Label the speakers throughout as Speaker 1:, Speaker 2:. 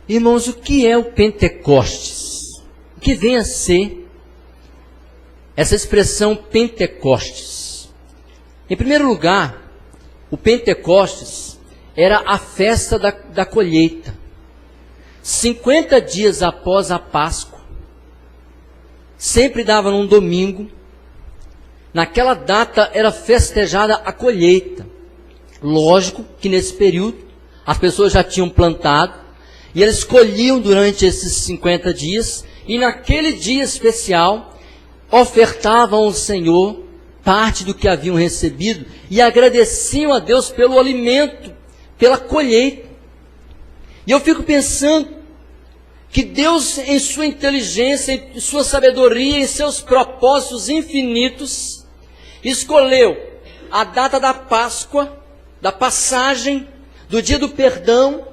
Speaker 1: Irmãos, o que é o Pentecostes? O que vem a ser essa expressão Pentecostes? Em primeiro lugar, o Pentecostes era a festa da colheita. 50 dias após a Páscoa, sempre dava num domingo. Naquela data era festejada a colheita. Lógico que nesse período as pessoas já tinham plantado e eles colhiam durante esses 50 dias e naquele dia especial ofertavam ao Senhor parte do que haviam recebido e agradeciam a Deus pelo alimento, pela colheita. E eu fico pensando que Deus, em sua inteligência, em sua sabedoria, em seus propósitos infinitos, escolheu a data da Páscoa, da passagem, do dia do perdão,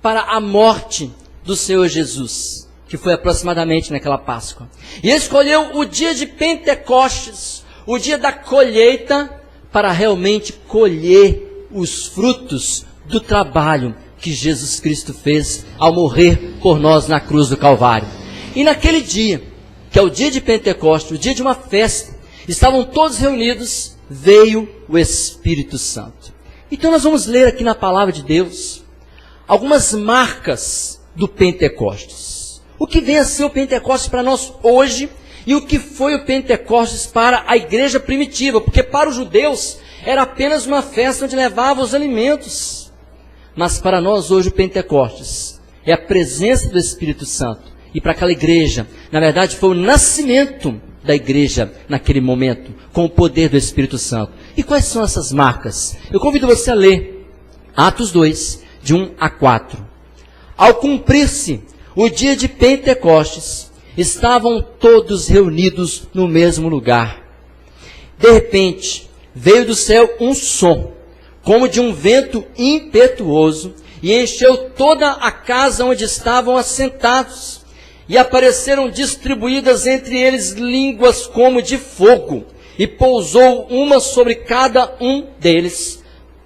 Speaker 1: para a morte do Senhor Jesus, que foi aproximadamente naquela Páscoa. E escolheu o dia de Pentecostes, o dia da colheita, para realmente colher os frutos do trabalho que Jesus Cristo fez ao morrer por nós na cruz do Calvário. E naquele dia, que é o dia de Pentecostes, o dia de uma festa, estavam todos reunidos, veio o Espírito Santo. Então nós vamos ler aqui na palavra de Deus algumas marcas do Pentecostes. O que vem a ser o Pentecostes para nós hoje e o que foi o Pentecostes para a igreja primitiva, porque para os judeus era apenas uma festa onde levava os alimentos. Mas para nós hoje o Pentecostes é a presença do Espírito Santo. E para aquela igreja, na verdade foi o nascimento da igreja naquele momento, com o poder do Espírito Santo. E quais são essas marcas? Eu convido você a ler Atos 2, de 1 a 4. Ao cumprir-se o dia de Pentecostes, estavam todos reunidos no mesmo lugar. De repente, veio do céu um som, como de um vento impetuoso, e encheu toda a casa onde estavam assentados. E apareceram distribuídas entre eles línguas como de fogo, e pousou uma sobre cada um deles.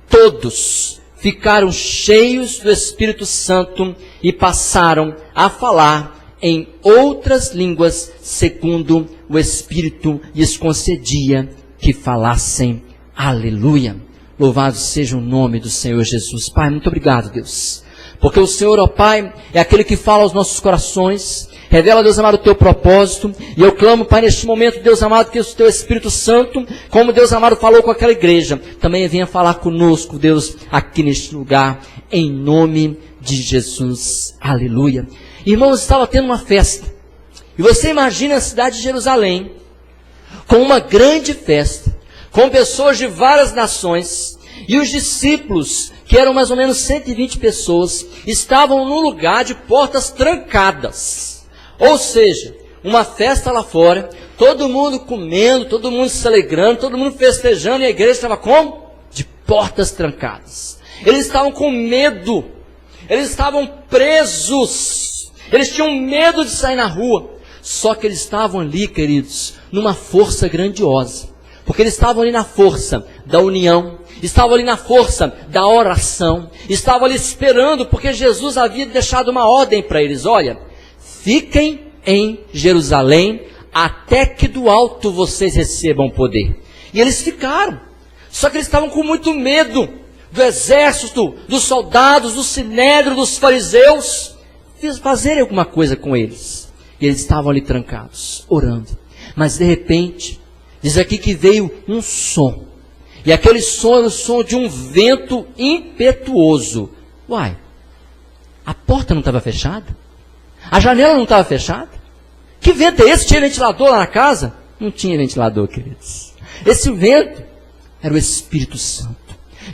Speaker 1: Todos ficaram cheios do Espírito Santo e passaram a falar em outras línguas, segundo o Espírito lhes concedia que falassem. Aleluia! Louvado seja o nome do Senhor Jesus. Pai, muito obrigado, Deus. Porque o Senhor, ó Pai, é aquele que fala aos nossos corações. Revela, Deus amado, o teu propósito. E eu clamo, Pai, neste momento, Deus amado, que o teu Espírito Santo, como Deus amado falou com aquela igreja, também venha falar conosco, Deus, aqui neste lugar, em nome de Jesus. Aleluia. Irmãos, estava tendo uma festa. E você imagina a cidade de Jerusalém com uma grande festa, com pessoas de várias nações, e os discípulos, que eram mais ou menos 120 pessoas, estavam num lugar de portas trancadas. Ou seja, uma festa lá fora, todo mundo comendo, todo mundo se alegrando, todo mundo festejando, e a igreja estava como? De portas trancadas. Eles estavam com medo, eles estavam presos, eles tinham medo de sair na rua. Só que eles estavam ali, queridos, numa força grandiosa. Porque eles estavam ali na força da união, estavam ali na força da oração, estavam ali esperando, porque Jesus havia deixado uma ordem para eles: olha, fiquem em Jerusalém, até que do alto vocês recebam poder. E eles ficaram, só que eles estavam com muito medo do exército, dos soldados, do sinédrio, dos fariseus, fazerem alguma coisa com eles. E eles estavam ali trancados, orando. Mas de repente, diz aqui que veio um som. E aquele som era o som de um vento impetuoso. Uai, a porta não estava fechada? A janela não estava fechada? Que vento é esse? Tinha ventilador lá na casa? Não tinha ventilador, queridos. Esse vento era o Espírito Santo.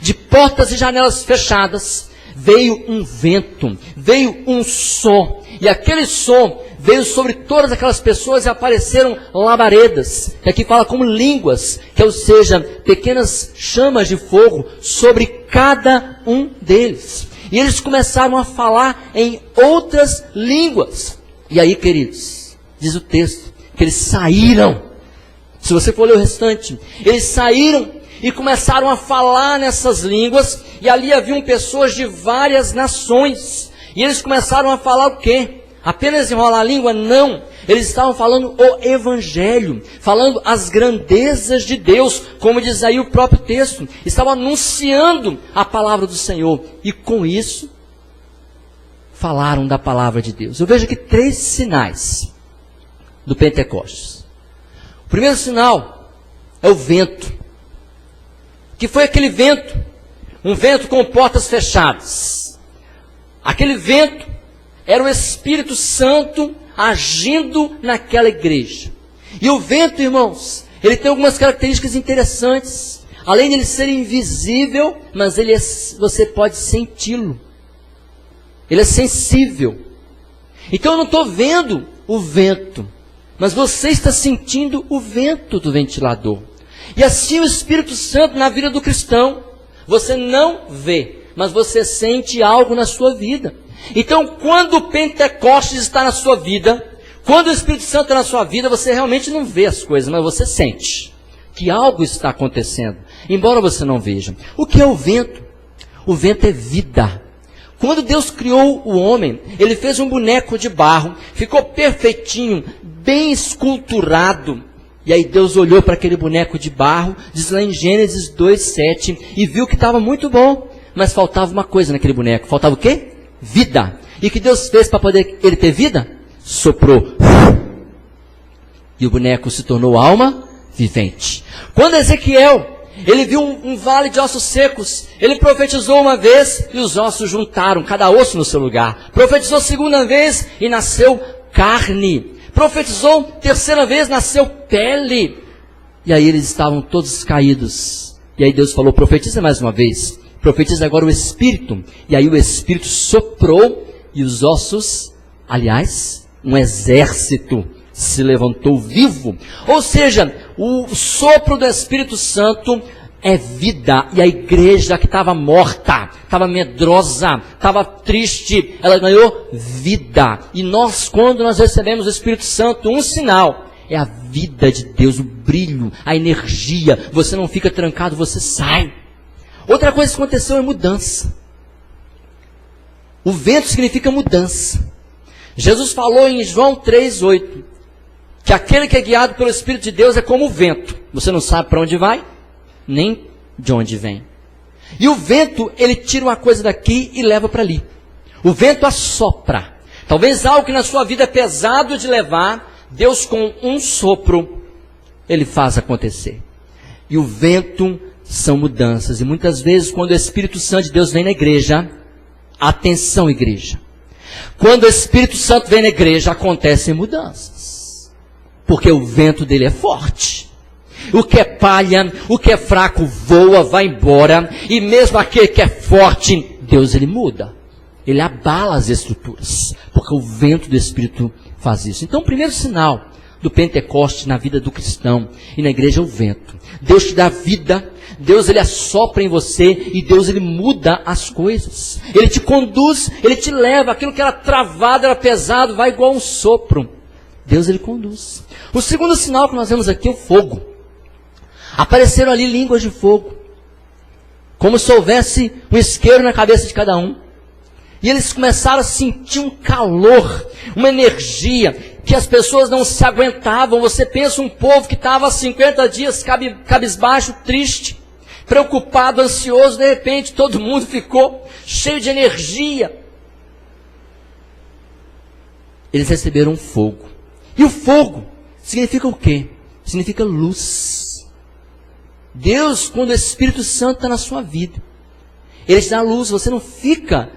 Speaker 1: De portas e janelas fechadas, veio um vento, veio um som. E aquele som veio sobre todas aquelas pessoas e apareceram labaredas, que aqui fala como línguas, que ou seja, pequenas chamas de fogo sobre cada um deles. E eles começaram a falar em outras línguas. E aí, queridos, diz o texto, que eles saíram. Se você for ler o restante, eles saíram e começaram a falar nessas línguas, e ali haviam pessoas de várias nações. E eles começaram a falar o quê? Apenas enrolar a língua? Não. Eles estavam falando o Evangelho, falando as grandezas de Deus, como diz aí o próprio texto. Estavam anunciando a palavra do Senhor. E com isso, falaram da palavra de Deus. Eu vejo aqui 3 sinais do Pentecostes. O primeiro sinal é o vento. Que foi aquele vento, um vento com portas fechadas. Aquele vento era o Espírito Santo agindo naquela igreja. E o vento, irmãos, ele tem algumas características interessantes. Além de ele ser invisível, mas você pode senti-lo. Ele é sensível. Então eu não estou vendo o vento, mas você está sentindo o vento do ventilador. E assim o Espírito Santo na vida do cristão, você não vê, mas você sente algo na sua vida. Então, quando o Pentecostes está na sua vida, quando o Espírito Santo está na sua vida, você realmente não vê as coisas, mas você sente que algo está acontecendo, embora você não veja. O que é o vento? O vento é vida. Quando Deus criou o homem, Ele fez um boneco de barro, ficou perfeitinho, bem esculturado. E aí Deus olhou para aquele boneco de barro, diz lá em Gênesis 2:7, e viu que estava muito bom, mas faltava uma coisa naquele boneco. Faltava o quê? Vida. E o que Deus fez para poder ele ter vida? Soprou. E o boneco se tornou alma vivente. Quando Ezequiel, ele viu um vale de ossos secos, ele profetizou uma vez e os ossos juntaram, cada osso no seu lugar. Profetizou segunda vez e nasceu carne. Profetizou terceira vez, nasceu pele. E aí eles estavam todos caídos. E aí Deus falou, profetiza mais uma vez. Profetiza agora o Espírito. E aí o Espírito soprou e os ossos, aliás, um exército se levantou vivo. Ou seja, o sopro do Espírito Santo é vida. E a igreja que estava morta, estava medrosa, estava triste, ela ganhou vida. E nós, quando nós recebemos o Espírito Santo, um sinal é a vida de Deus, o brilho, a energia. Você não fica trancado, você sai. Outra coisa que aconteceu é mudança. O vento significa mudança. Jesus falou em João 3:8, que aquele que é guiado pelo Espírito de Deus é como o vento. Você não sabe para onde vai, nem de onde vem. E o vento, ele tira uma coisa daqui e leva para ali. O vento assopra. Talvez algo que na sua vida é pesado de levar, Deus com um sopro, Ele faz acontecer. E o vento são mudanças. E muitas vezes, quando o Espírito Santo de Deus vem na igreja, atenção igreja, quando o Espírito Santo vem na igreja, acontecem mudanças. Porque o vento dele é forte. O que é palha, o que é fraco voa, vai embora. E mesmo aquele que é forte, Deus ele muda. Ele abala as estruturas. Porque o vento do Espírito faz isso. Então o primeiro sinal do Pentecoste na vida do cristão e na igreja é o vento. Deus te dá vida. Deus ele assopra em você e Deus ele muda as coisas. Ele te conduz, ele te leva. Aquilo que era travado, era pesado, vai igual um sopro. Deus ele conduz. O segundo sinal que nós vemos aqui é o fogo. Apareceram ali línguas de fogo, como se houvesse um isqueiro na cabeça de cada um. E eles começaram a sentir um calor, uma energia, que as pessoas não se aguentavam. Você pensa um povo que estava há 50 dias cabisbaixo, triste, preocupado, ansioso, de repente todo mundo ficou cheio de energia. Eles receberam um fogo. E o fogo significa o quê? Significa luz. Deus, quando o Espírito Santo está na sua vida, Ele te dá luz. Você não fica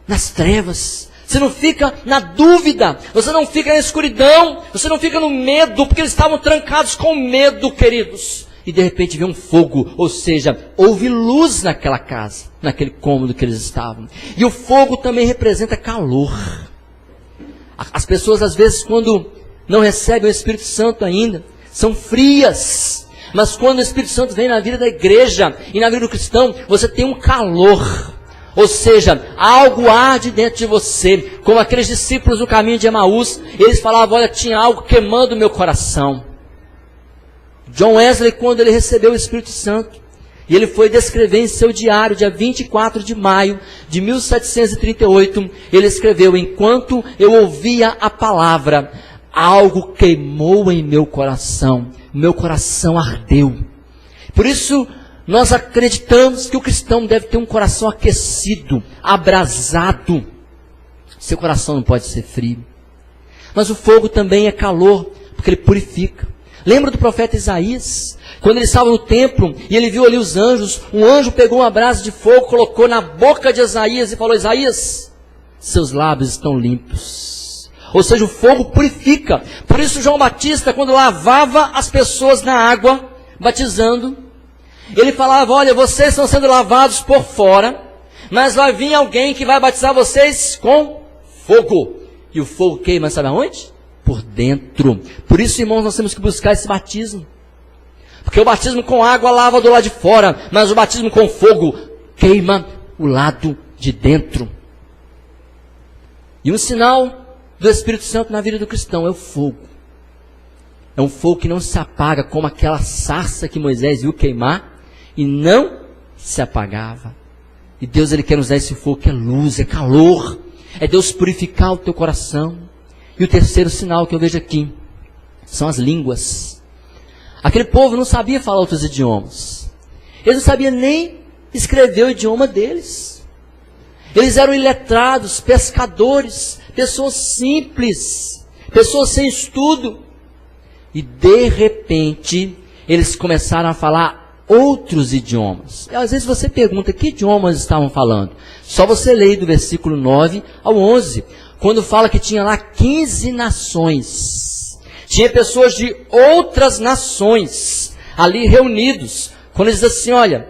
Speaker 1: nas trevas, você não fica na dúvida, você não fica na escuridão, você não fica no medo, porque eles estavam trancados com medo, queridos. E de repente vem um fogo, ou seja, houve luz naquela casa, naquele cômodo que eles estavam. E o fogo também representa calor. As pessoas às vezes quando não recebem o Espírito Santo ainda, são frias. Mas quando o Espírito Santo vem na vida da igreja e na vida do cristão, você tem um calor. Ou seja, algo arde dentro de você. Como aqueles discípulos no caminho de Emaús, eles falavam, olha, tinha algo queimando o meu coração. John Wesley, quando ele recebeu o Espírito Santo, E ele foi descrever em seu diário, dia 24 de maio de 1738, ele escreveu: enquanto eu ouvia a palavra, algo queimou em meu coração ardeu. Por isso, nós acreditamos que o cristão deve ter um coração aquecido, abrasado. Seu coração não pode ser frio. Mas o fogo também é calor, porque ele purifica. Lembra do profeta Isaías? Quando ele estava no templo e ele viu ali os anjos, um anjo pegou uma brasa de fogo, colocou na boca de Isaías e falou: Isaías, seus lábios estão limpos. Ou seja, o fogo purifica. Por isso João Batista, quando lavava as pessoas na água, batizando, ele falava: olha, vocês estão sendo lavados por fora, mas vai vir alguém que vai batizar vocês com fogo. E o fogo queima, sabe aonde? Por dentro. Por isso, irmãos, nós temos que buscar esse batismo. Porque o batismo com água lava do lado de fora, mas o batismo com fogo queima o lado de dentro. E um sinal do Espírito Santo na vida do cristão é o fogo. É um fogo que não se apaga, como aquela sarça que Moisés viu queimar e não se apagava. E Deus, ele quer nos dar esse fogo que é luz, é calor. É Deus purificar o teu coração. E o terceiro sinal que eu vejo aqui são as línguas. Aquele povo não sabia falar outros idiomas. Eles não sabiam nem escrever o idioma deles. Eles eram iletrados, pescadores, pessoas simples, pessoas sem estudo. E de repente, eles começaram a falar outros idiomas. E às vezes você pergunta, que idiomas estavam falando? Só você lê do versículo 9 ao 11, quando fala que tinha lá 15 nações. Tinha pessoas de outras nações ali reunidos. Quando eles dizem assim, olha,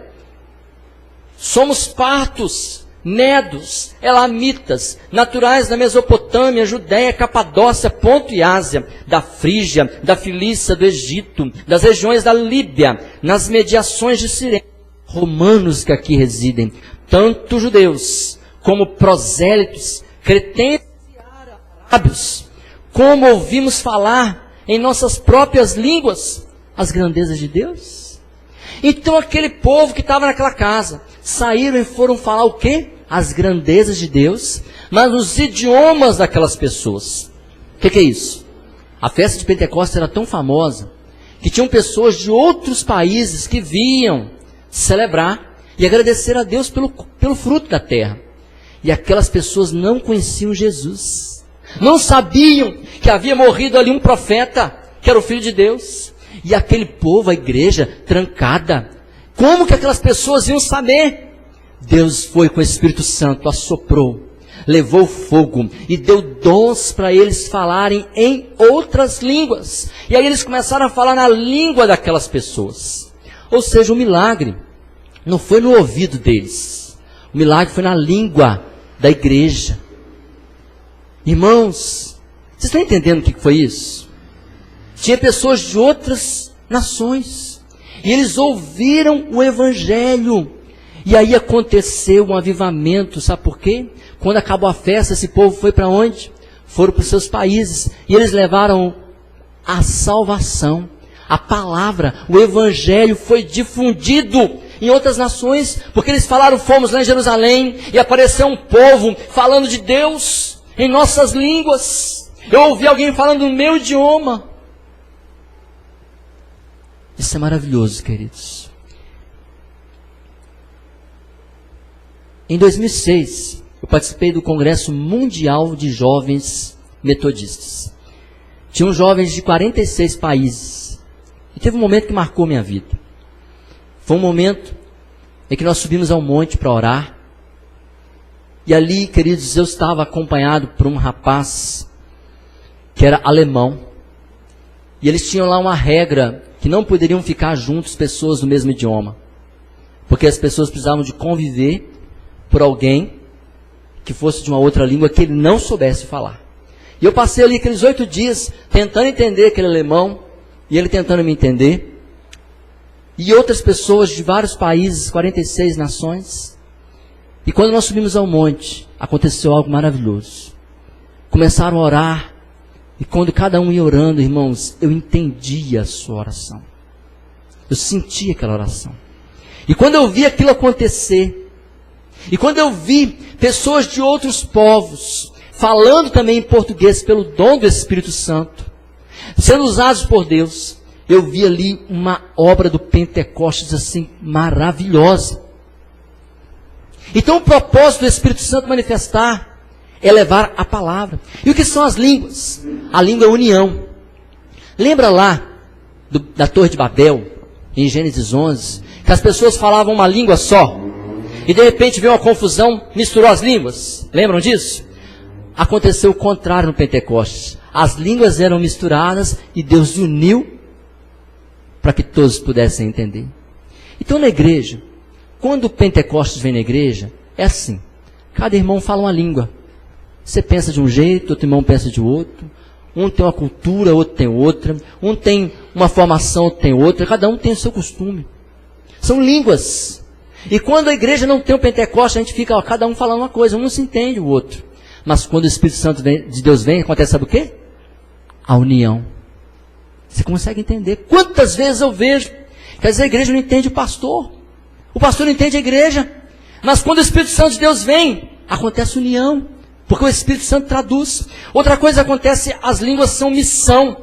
Speaker 1: somos partos, medos, elamitas, naturais da Mesopotâmia, Judéia, Capadócia, Ponto e Ásia, da Frígia, da Filícia, do Egito, das regiões da Líbia, nas mediações de Cirene, romanos que aqui residem, tanto judeus como prosélitos, cretenses e arábios, como ouvimos falar em nossas próprias línguas as grandezas de Deus. Então aquele povo que estava naquela casa, saíram e foram falar o quê? As grandezas de Deus, mas os idiomas daquelas pessoas. O que é isso? A festa de Pentecostes era tão famosa, que tinham pessoas de outros países que vinham celebrar e agradecer a Deus pelo fruto da terra. E aquelas pessoas não conheciam Jesus. Não sabiam que havia morrido ali um profeta, que era o Filho de Deus. E aquele povo, a igreja, trancada. Como que aquelas pessoas iam saber? Deus foi com o Espírito Santo, assoprou, levou fogo e deu dons para eles falarem em outras línguas. E aí eles começaram a falar na língua daquelas pessoas. Ou seja, o milagre não foi no ouvido deles. O milagre foi na língua da igreja. Irmãos, vocês estão entendendo o que foi isso? Tinha pessoas de outras nações. E eles ouviram o Evangelho. E aí aconteceu um avivamento. Sabe por quê? Quando acabou a festa, esse povo foi para onde? Foram para os seus países. E eles levaram a salvação. A palavra, o Evangelho foi difundido em outras nações. Porque eles falaram, fomos lá em Jerusalém. E apareceu um povo falando de Deus em nossas línguas. Eu ouvi alguém falando no meu idioma. Isso é maravilhoso, queridos. Em 2006, eu participei do Congresso Mundial de Jovens Metodistas. Tinham jovens de 46 países. E teve um momento que marcou minha vida. Foi um momento em que nós subimos ao monte para orar. E ali, queridos, eu estava acompanhado por um rapaz que era alemão. E eles tinham lá uma regra que não poderiam ficar juntos pessoas do mesmo idioma. Porque as pessoas precisavam de conviver por alguém que fosse de uma outra língua que ele não soubesse falar. E eu passei ali aqueles 8 dias tentando entender aquele alemão e ele tentando me entender. E outras pessoas de vários países, 46 nações. E quando nós subimos ao monte, aconteceu algo maravilhoso. Começaram a orar. E quando cada um ia orando, irmãos, eu entendia a sua oração. Eu sentia aquela oração. E quando eu vi aquilo acontecer, e quando eu vi pessoas de outros povos, falando também em português pelo dom do Espírito Santo, sendo usados por Deus, eu vi ali uma obra do Pentecostes assim, maravilhosa. Então o propósito do Espírito Santo manifestar é levar a palavra. E o que são as línguas? A língua é união. Lembra lá da Torre de Babel, em Gênesis 11, que as pessoas falavam uma língua só, e de repente veio uma confusão, misturou as línguas. Lembram disso? Aconteceu o contrário no Pentecostes. As línguas eram misturadas e Deus uniu para que todos pudessem entender. Então na igreja, quando o Pentecostes vem na igreja, é assim. Cada irmão fala uma língua. Você pensa de um jeito, outro irmão pensa de outro. Um tem uma cultura, outro tem outra. Um tem uma formação, outro tem outra. Cada um tem o seu costume. São línguas. E quando a igreja não tem o Pentecostes, a gente fica, cada um falando uma coisa. Um não se entende o outro. Mas quando o Espírito Santo de Deus vem, acontece sabe o quê? A união. Você consegue entender? Quantas vezes eu vejo que a igreja não entende o pastor não entende a igreja, mas quando o Espírito Santo de Deus vem, acontece união, porque o Espírito Santo traduz. Outra coisa acontece, as línguas são missão.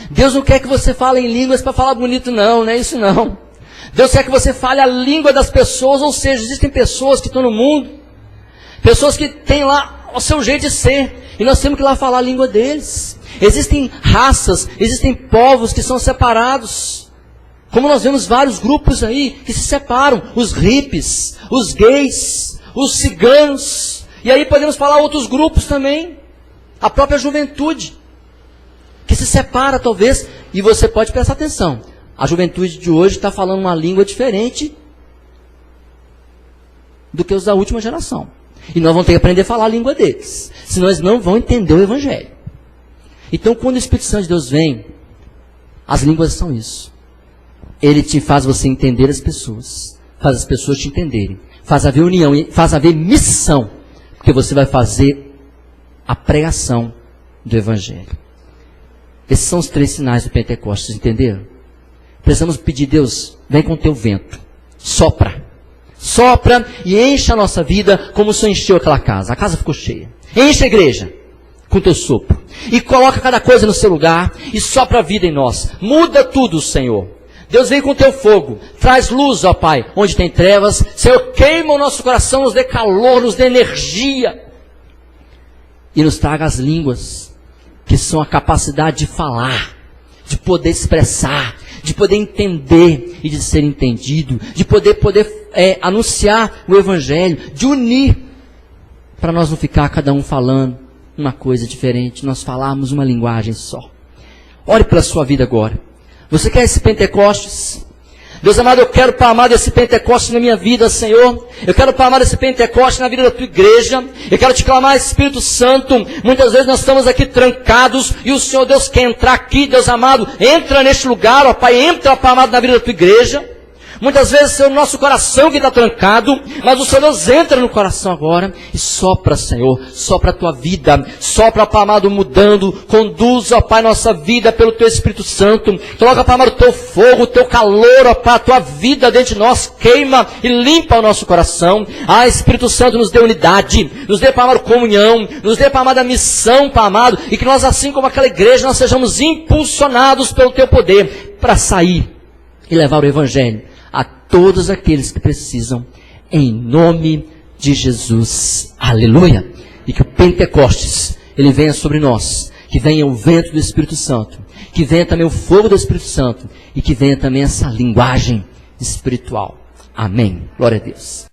Speaker 1: Deus não quer que você fale em línguas para falar bonito não é isso não. Deus quer que você fale a língua das pessoas, ou seja, existem pessoas que estão no mundo, pessoas que têm lá o seu jeito de ser, e nós temos que ir lá falar a língua deles. Existem raças, existem povos que são separados. Como nós vemos vários grupos aí que se separam. Os hippies, os gays, os ciganos. E aí podemos falar outros grupos também. A própria juventude. Que se separa talvez. E você pode prestar atenção. A juventude de hoje está falando uma língua diferente do que os da última geração. E nós vamos ter que aprender a falar a língua deles. Senão eles não vão entender o Evangelho. Então quando o Espírito Santo de Deus vem, as línguas são isso. Ele te faz você entender as pessoas. Faz as pessoas te entenderem. Faz haver união, faz haver missão. Porque você vai fazer a pregação do Evangelho. Esses são os 3 sinais do Pentecostes, entenderam? Precisamos pedir, Deus, vem com o teu vento. Sopra. Sopra e enche a nossa vida como o Senhor encheu aquela casa. A casa ficou cheia. Enche a igreja com o teu sopro. E coloca cada coisa no seu lugar e sopra a vida em nós. Muda tudo, Senhor. Deus vem com o teu fogo, traz luz, ó Pai, onde tem trevas. Senhor, queima o nosso coração, nos dê calor, nos dê energia. E nos traga as línguas, que são a capacidade de falar, de poder expressar, de poder entender e de ser entendido, de poder anunciar o Evangelho, de unir, para nós não ficar cada um falando uma coisa diferente, nós falarmos uma linguagem só. Ore pela sua vida agora. Você quer esse Pentecostes? Deus amado, eu quero, Pai amado, esse Pentecostes na minha vida, Senhor. Eu quero, Pai amado, esse Pentecostes na vida da tua igreja. Eu quero te clamar, Espírito Santo. Muitas vezes nós estamos aqui trancados e o Senhor Deus quer entrar aqui, Deus amado. Entra neste lugar, ó Pai, entra, Pai amado, na vida da tua igreja. Muitas vezes é o nosso coração que está trancado, mas o Senhor Deus entra no coração agora e sopra, Senhor, sopra a tua vida, sopra, Pai amado, mudando, conduz, ó Pai, nossa vida pelo teu Espírito Santo, coloca, Pai amado, o teu fogo, o teu calor, ó Pai, a tua vida dentro de nós, queima e limpa o nosso coração. Ah, Espírito Santo, nos dê unidade, nos dê, Pai amado, comunhão, nos dê, Pai amado, a missão, Pai amado, e que nós, assim como aquela igreja, nós sejamos impulsionados pelo teu poder para sair e levar o Evangelho a todos aqueles que precisam, em nome de Jesus. Aleluia! E que o Pentecostes, ele venha sobre nós, que venha o vento do Espírito Santo, que venha também o fogo do Espírito Santo, e que venha também essa linguagem espiritual. Amém. Glória a Deus.